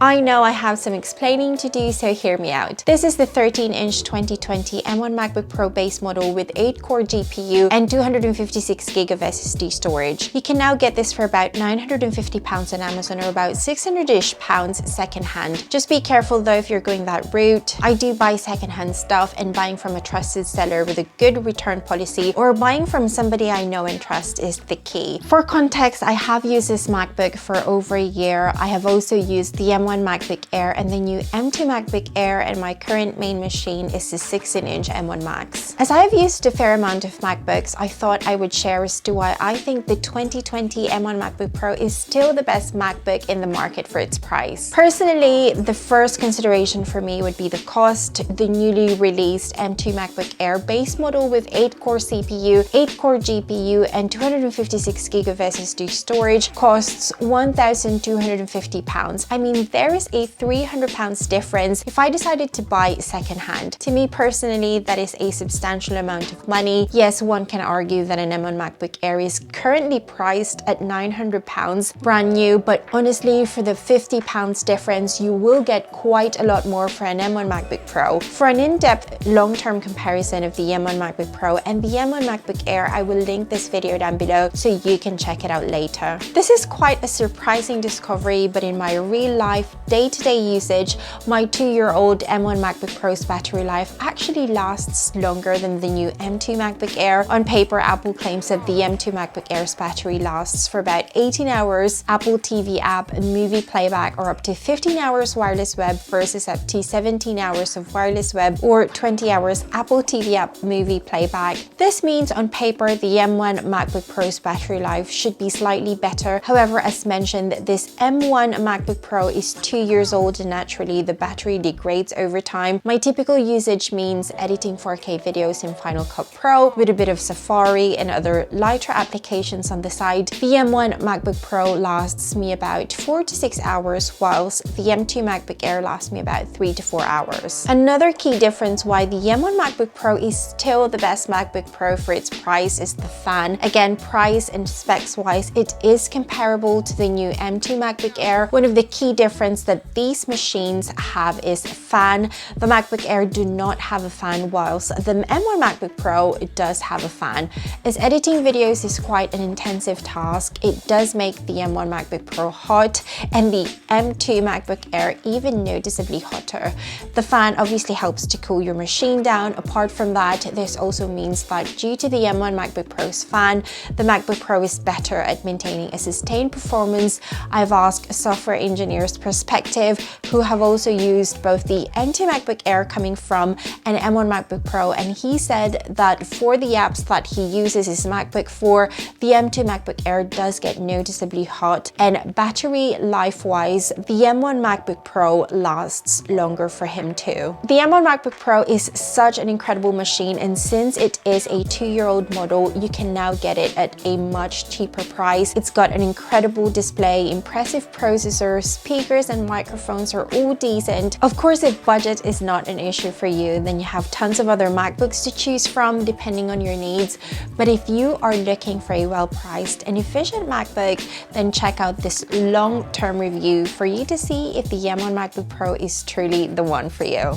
I know I have some explaining to do, so hear me out. This is the 13-inch 2020 M1 MacBook Pro base model with 8-core GPU and 256GB of SSD storage. You can now get this for about £950 on Amazon, or about £600-ish secondhand. Just be careful though if you're going that route. I do buy secondhand stuff, and buying from a trusted seller with a good return policy or buying from somebody I know and trust is the key. For context, I have used this MacBook for over a year. I have also used the M1 MacBook Air and the new M2 MacBook Air, and my current main machine is the 16-inch M1 Max. As I have used a fair amount of MacBooks, I thought I would share as to why I think the 2020 M1 MacBook Pro is still the best MacBook in the market for its price. Personally, the first consideration for me would be the cost. The newly released M2 MacBook Air base model with 8-core CPU, 8-core GPU, and 256GB of SSD storage costs £1,250. I mean, there is a £300 difference if I decided to buy secondhand. To me personally, that is a substantial amount of money. Yes, one can argue that an M1 MacBook Air is currently priced at £900 brand new, but honestly, for the £50 difference, you will get quite a lot more for an M1 MacBook Pro. For an in-depth long-term comparison of the M1 MacBook Pro and the M1 MacBook Air, I will link this video down below so you can check it out later. This is quite a surprising discovery, but in my real life, day-to-day usage, my 2-year-old M1 MacBook Pro's battery life actually lasts longer than the new M2 MacBook Air. On paper, Apple claims that the M2 MacBook Air's battery lasts for about 18 hours, Apple TV app, movie playback, or up to 15 hours wireless web versus up to 17 hours of wireless web or 20 hours Apple TV app movie playback. This means on paper, the M1 MacBook Pro's battery life should be slightly better. However, as mentioned, this M1 MacBook Pro is 2 years old, and naturally the battery degrades over time. My typical usage means editing 4K videos in Final Cut Pro with a bit of Safari and other lighter applications on the side. The M1 MacBook Pro lasts me about 4 to 6 hours, whilst the M2 MacBook Air lasts me about 3 to 4 hours. Another key difference why the M1 MacBook Pro is still the best MacBook Pro for its price is the fan. Again, price and specs wise, it is comparable to the new M2 MacBook Air. One of the key differences that these machines have is a fan. The MacBook Air do not have a fan, whilst the M1 MacBook Pro does have a fan. As editing videos is quite an intensive task, it does make the M1 MacBook Pro hot, and the M2 MacBook Air even noticeably hotter. The fan obviously helps to cool your machine down. Apart from that, this also means that due to the M1 MacBook Pro's fan, the MacBook Pro is better at maintaining a sustained performance. I've asked software engineers perspective who have also used both the M2 MacBook Air coming from an M1 MacBook Pro, and he said that for the apps that he uses his MacBook for, the M2 MacBook Air does get noticeably hot, and battery life wise, the M1 MacBook Pro lasts longer for him too. The M1 MacBook Pro is such an incredible machine, and since it is a 2-year-old model, you can now get it at a much cheaper price. It's got an incredible display, impressive processor, speakers and microphones are all decent. Of course, if budget is not an issue for you, then you have tons of other MacBooks to choose from depending on your needs. But if you are looking for a well-priced and efficient MacBook, then check out this long-term review for you to see if the M1 MacBook Pro is truly the one for you.